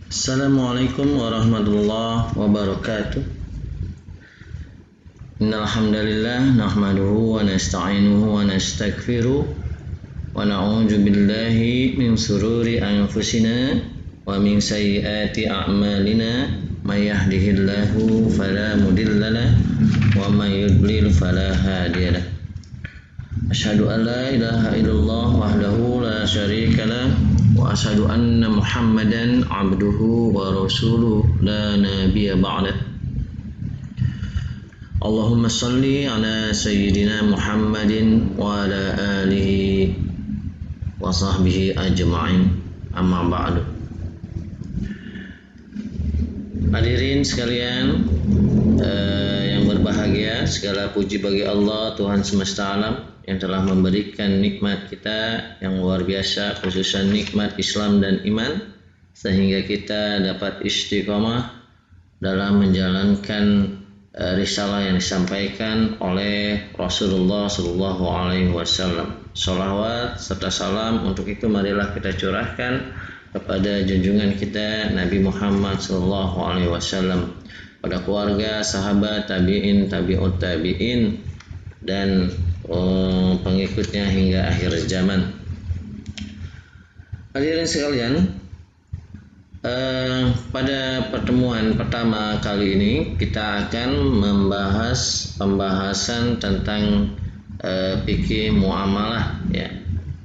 Assalamualaikum warahmatullahi wabarakatuh. Innal hamdalillah nahmaduhu wa nasta'inuhu wa nastaghfiruh wa na'udzu billahi min sururi anfusina wa min sayyiati a'malina may yahdihillahu fala mudilla lahu wa may yudlil fala hadiya lahu. Asyhadu an la ilaha illallah wahdahu la syarika lah wa asyhadu anna Muhammadan abduhu wa rasuluh la nabiyya ba'dah. Allahumma salli ala sayyidina Muhammadin wa ala alihi wa sahbihi ajma'in. Amma ba'du. Hadirin sekalian yang berbahagia, segala puji bagi Allah Tuhan semesta alam yang telah memberikan nikmat kita yang luar biasa, khususnya nikmat Islam dan iman, sehingga kita dapat istiqomah dalam menjalankan risalah yang disampaikan oleh Rasulullah Sallallahu Alaihi Wasallam. Salawat serta salam untuk itu marilah kita curahkan kepada junjungan kita Nabi Muhammad Sallallahu Alaihi Wasallam, pada keluarga, sahabat, tabi'in, tabi'ut tabi'in, dan pengikutnya hingga akhir zaman. Hadirin sekalian, pada pertemuan pertama kali ini kita akan membahas pembahasan tentang fikih muamalah ya,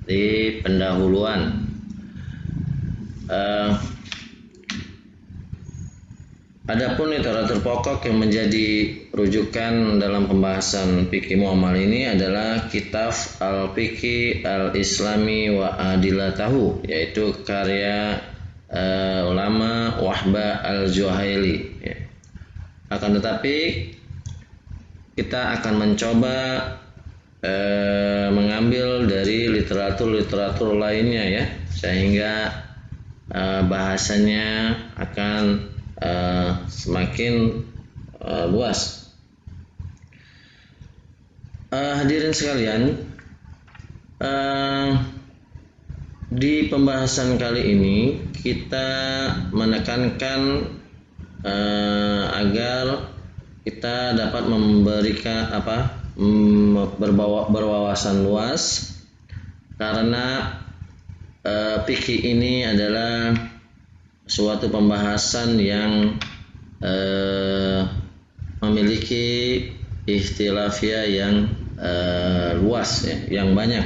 di pendahuluan. Adapun literatur pokok yang menjadi rujukan dalam pembahasan fikih muamalah ini adalah Kitab Al-Fiqh Al-Islami wa Adilatahu, yaitu karya ulama Wahbah Al-Juhaili ya. Akan tetapi kita akan mencoba mengambil dari literatur-literatur lainnya ya, sehingga bahasanya akan semakin luas. Hadirin sekalian, di pembahasan kali ini kita menekankan agar kita dapat memberikan berwawasan luas, karena fikih ini adalah suatu pembahasan yang memiliki ikhtilafiyah yang luas ya, yang banyak,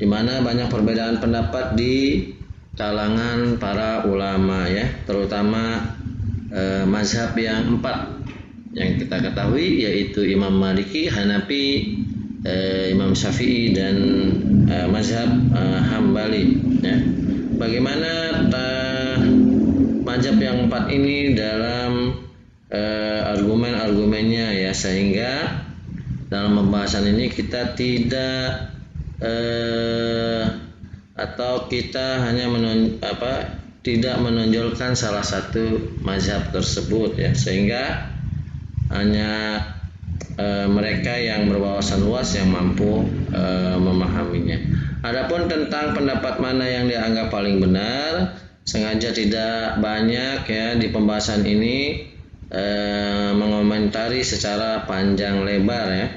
di mana banyak perbedaan pendapat di kalangan para ulama ya, terutama mazhab yang 4 yang kita ketahui, yaitu Imam Maliki, Hanafi, Imam Syafi'i, dan mazhab Hambali ya. Bagaimana mazhab yang 4 ini dalam argumen-argumennya ya, sehingga dalam pembahasan ini kita tidak atau kita hanya tidak menonjolkan salah satu mazhab tersebut ya, sehingga hanya mereka yang berwawasan luas yang mampu memahaminya. Adapun tentang pendapat mana yang dianggap paling benar, sengaja tidak banyak ya di pembahasan ini mengomentari secara panjang lebar ya,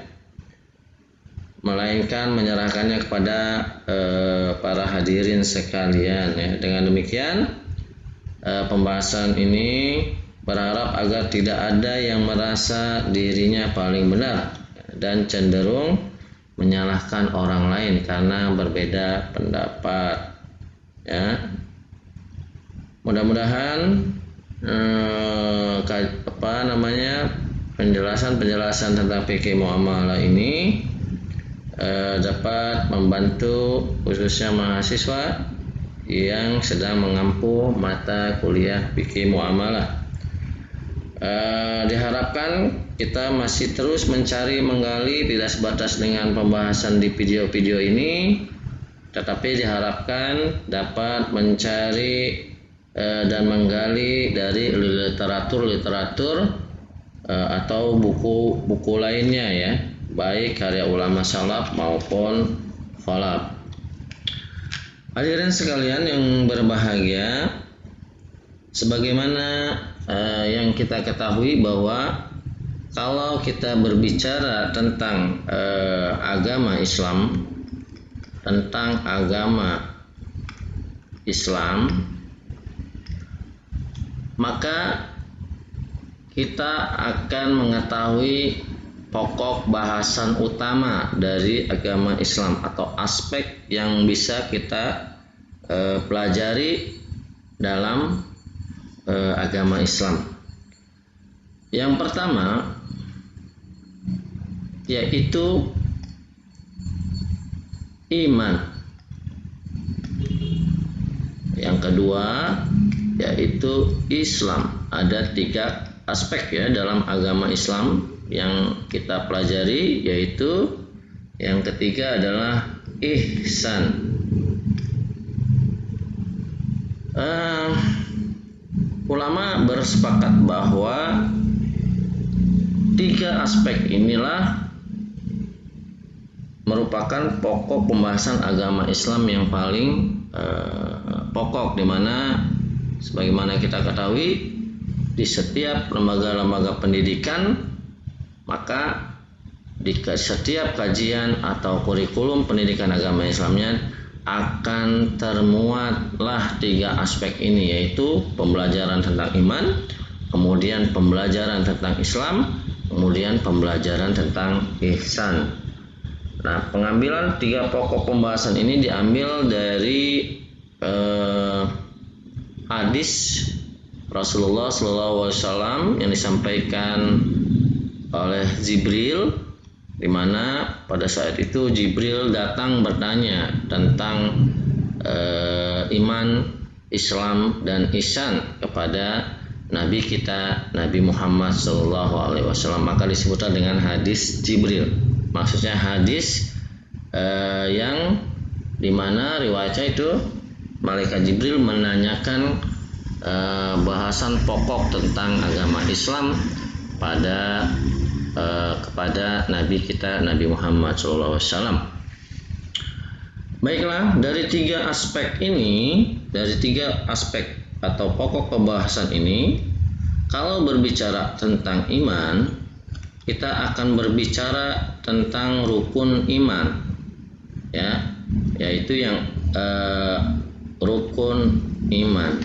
melainkan menyerahkannya kepada para hadirin sekalian ya. Dengan demikian pembahasan ini berharap agar tidak ada yang merasa dirinya paling benar dan cenderung menyalahkan orang lain karena berbeda pendapat ya. Mudah-mudahan penjelasan tentang fikih muamalah ini dapat membantu khususnya mahasiswa yang sedang mengampu mata kuliah fikih muamalah. Diharapkan kita masih terus mencari, menggali, tidak sebatas dengan pembahasan di video-video ini, tetapi diharapkan dapat mencari dan menggali dari literatur-literatur atau buku-buku lainnya ya, baik karya ulama salaf maupun khalaf. Hadirin sekalian yang berbahagia, Sebagaimana yang kita ketahui bahwa kalau kita berbicara tentang agama Islam, maka kita akan mengetahui pokok bahasan utama dari agama Islam atau aspek yang bisa kita pelajari dalam agama Islam. Yang pertama yaitu iman. Yang kedua yaitu Islam. Ada 3 aspek ya dalam agama Islam yang kita pelajari, yaitu yang ketiga adalah ihsan. Ulama bersepakat bahwa 3 aspek inilah merupakan pokok pembahasan agama Islam yang paling pokok, di mana sebagaimana kita ketahui di setiap lembaga-lembaga pendidikan, maka di setiap kajian atau kurikulum pendidikan agama Islamnya akan termuatlah 3 aspek ini, yaitu pembelajaran tentang iman, kemudian pembelajaran tentang Islam, kemudian pembelajaran tentang ihsan. Nah, pengambilan 3 pokok pembahasan ini diambil dari hadis Rasulullah SAW yang disampaikan oleh Jibril, di mana pada saat itu Jibril datang bertanya tentang iman, Islam, dan ihsan kepada Nabi kita Nabi Muhammad SAW. Maka disebutkan dengan hadis Jibril. Maksudnya hadis yang dimana riwayatnya itu malaikat Jibril menanyakan bahasan pokok tentang agama Islam kepada Nabi kita Nabi Muhammad SAW. Baiklah, dari 3 aspek ini, dari 3 aspek atau pokok pembahasan ini, kalau berbicara tentang iman, kita akan berbicara tentang rukun iman, ya, yaitu yang rukun iman.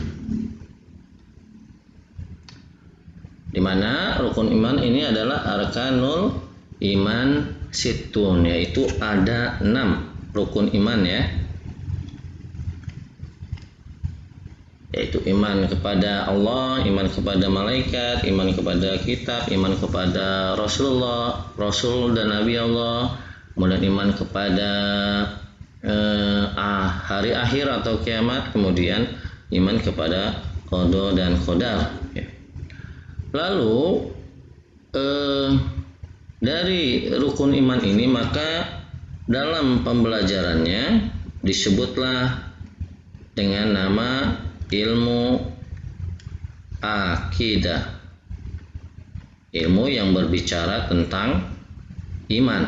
Di mana rukun iman ini adalah arkanul iman situn, yaitu ada 6 rukun iman ya, yaitu iman kepada Allah, iman kepada malaikat, iman kepada kitab, iman kepada Rasulullah, Rasul dan Nabi Allah, kemudian iman kepada hari akhir atau kiamat, kemudian iman kepada qada dan qadar ya. Lalu dari rukun iman ini, maka dalam pembelajarannya disebutlah dengan nama ilmu akidah, ilmu yang berbicara tentang iman.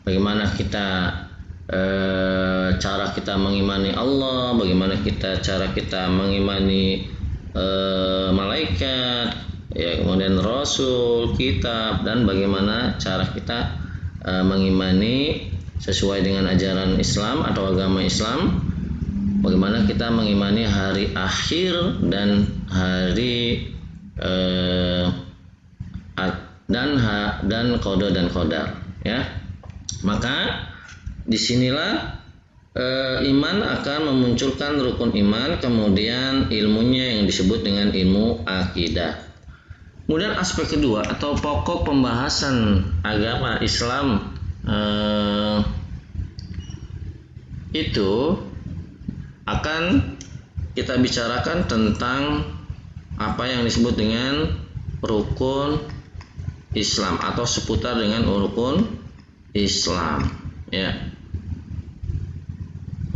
Bagaimana kita cara kita mengimani Allah, bagaimana cara kita mengimani malaikat, ya, kemudian Rasul, kitab, dan bagaimana cara kita mengimani sesuai dengan ajaran Islam atau agama Islam, bagaimana kita mengimani hari akhir dan hari dan qada dan qadar ya. Maka disinilah iman akan memunculkan rukun iman, kemudian ilmunya yang disebut dengan ilmu akidah. Kemudian aspek kedua atau pokok pembahasan agama Islam itu akan kita bicarakan tentang apa yang disebut dengan rukun Islam atau seputar dengan rukun Islam ya.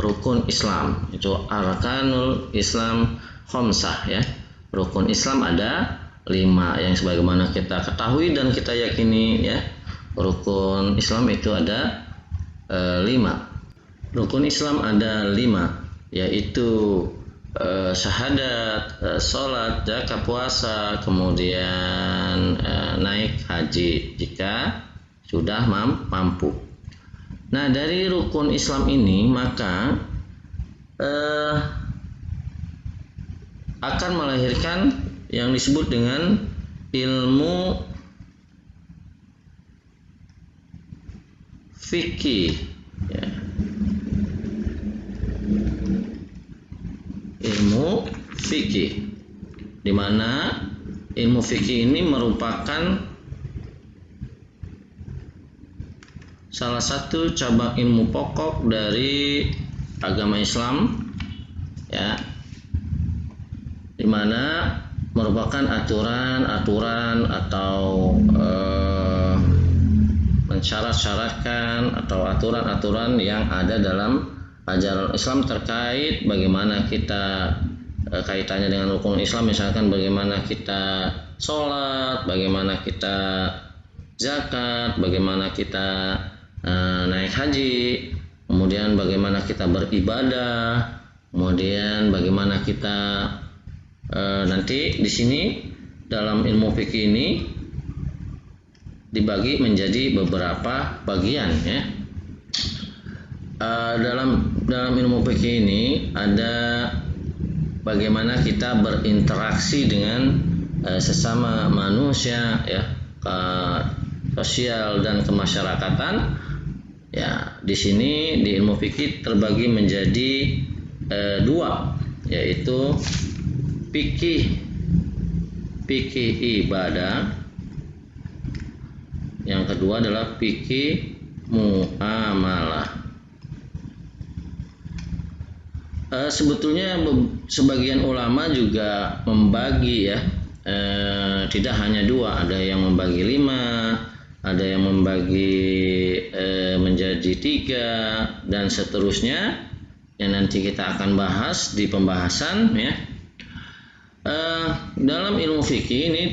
Rukun Islam itu arkanul Islam khamsah ya. Rukun Islam ada 5 yang sebagaimana kita ketahui dan kita yakini ya. Rukun Islam itu ada 5. Rukun Islam ada 5, yaitu syahadat, sholat, zakat, puasa, kemudian naik haji jika sudah mampu. Nah, dari rukun Islam ini maka akan melahirkan yang disebut dengan ilmu fikih, ya. Ilmu fikih, di mana ilmu fikih ini merupakan salah satu cabang ilmu pokok dari agama Islam, ya, di mana merupakan aturan-aturan atau mensyarat-syaratkan atau aturan-aturan yang ada dalam ajaran Islam terkait bagaimana kita kaitannya dengan rukun Islam, misalkan bagaimana kita sholat, bagaimana kita zakat, bagaimana kita naik haji, kemudian bagaimana kita beribadah, kemudian bagaimana kita nanti di sini dalam ilmu fikih ini dibagi menjadi beberapa bagian, ya. Dalam ilmu fikih ini ada bagaimana kita berinteraksi dengan sesama manusia, ya, sosial dan kemasyarakatan. Ya, di sini di ilmu fikih terbagi menjadi dua, yaitu fikih ibadah, yang kedua adalah fikih muamalah. Sebetulnya sebagian ulama juga membagi, ya, tidak hanya dua, ada yang membagi 5, ada yang membagi menjadi 3 dan seterusnya yang nanti kita akan bahas di pembahasan, ya. Dalam ilmu fikih ini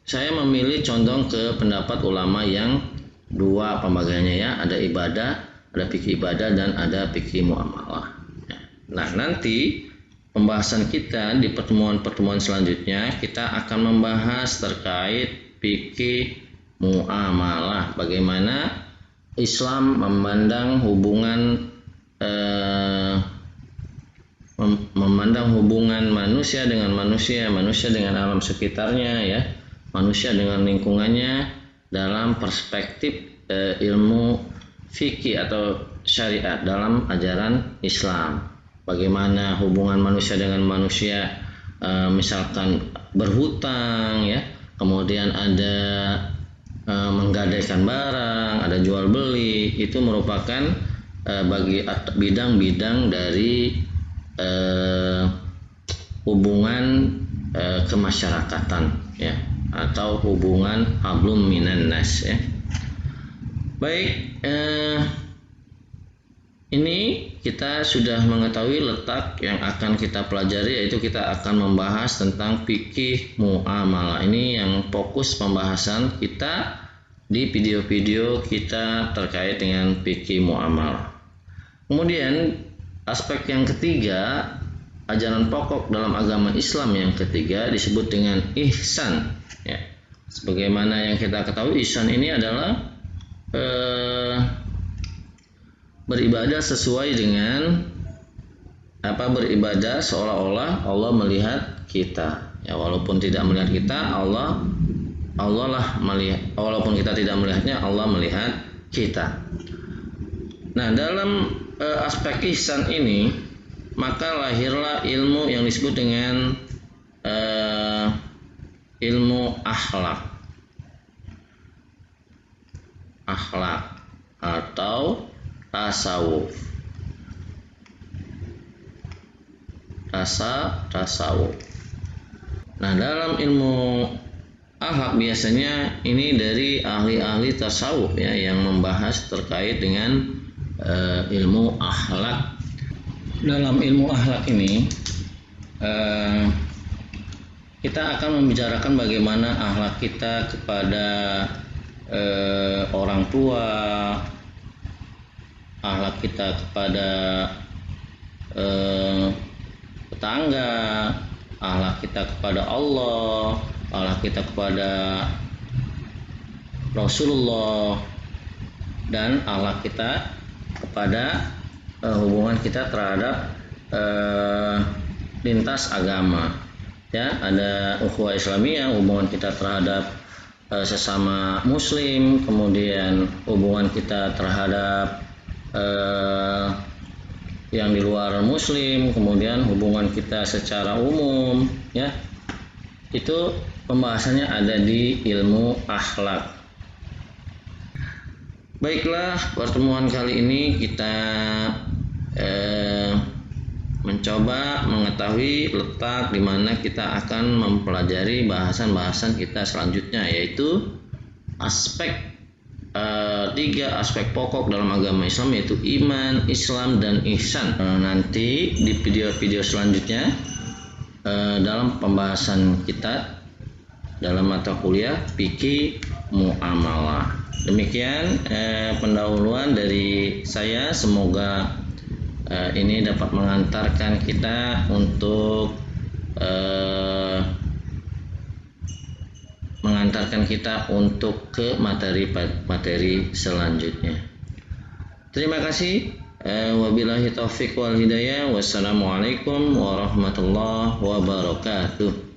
saya memilih condong ke pendapat ulama yang dua pembagiannya, ya, ada ibadah, ada fikih ibadah dan ada fikih muamalah. Nah, nanti pembahasan kita di pertemuan-pertemuan selanjutnya kita akan membahas terkait fikih muamalah, bagaimana Islam memandang hubungan manusia dengan manusia, manusia dengan alam sekitarnya, ya, manusia dengan lingkungannya dalam perspektif ilmu fikih atau syariat dalam ajaran Islam. Bagaimana hubungan manusia dengan manusia, misalkan berhutang, ya, kemudian ada menggadaikan barang, ada jual beli, itu merupakan bagi bidang-bidang dari hubungan kemasyarakatan, ya, atau hubungan hablum minan nas, ya. Baik, ini kita sudah mengetahui letak yang akan kita pelajari, yaitu kita akan membahas tentang fikih muamalah. Ini yang fokus pembahasan kita di video-video kita terkait dengan fikih muamalah. Kemudian aspek yang ketiga, ajaran pokok dalam agama Islam yang ketiga disebut dengan ihsan, ya. Sebagaimana yang kita ketahui, ihsan ini adalah beribadah sesuai dengan beribadah seolah-olah Allah melihat kita, ya, walaupun tidak melihat kita, Allah lah melihat, walaupun kita tidak melihatnya, Allah melihat kita. Nah, dalam aspek ihsan ini maka lahirlah ilmu yang disebut dengan ilmu akhlak atau tasawuf. Nah, dalam ilmu akhlak biasanya ini dari ahli-ahli tasawuf, ya, yang membahas terkait dengan ilmu akhlak. Dalam ilmu akhlak ini kita akan membicarakan bagaimana akhlak kita kepada orang tua, akhlak kita kepada tetangga, akhlak kita kepada Allah, akhlak kita kepada Rasulullah, dan akhlak kita kepada hubungan kita terhadap lintas agama. Ya, ada ukhuwah Islamiyah, hubungan kita terhadap sesama muslim, kemudian hubungan kita terhadap yang di luar muslim, kemudian hubungan kita secara umum, ya. Itu pembahasannya ada di ilmu akhlak. Baiklah, pertemuan kali ini kita mencoba mengetahui letak di mana kita akan mempelajari bahasan-bahasan kita selanjutnya, yaitu aspek 3 aspek pokok dalam agama Islam, yaitu iman, Islam, dan ihsan. Nanti di video-video selanjutnya dalam pembahasan kita dalam mata kuliah fikih muamalah. Demikian pendahuluan dari saya. Semoga ini dapat mengantarkan kita untuk ke materi selanjutnya. Terima kasih. Wabillahi taufiq wal hidayah. Wassalamualaikum warahmatullahi wabarakatuh.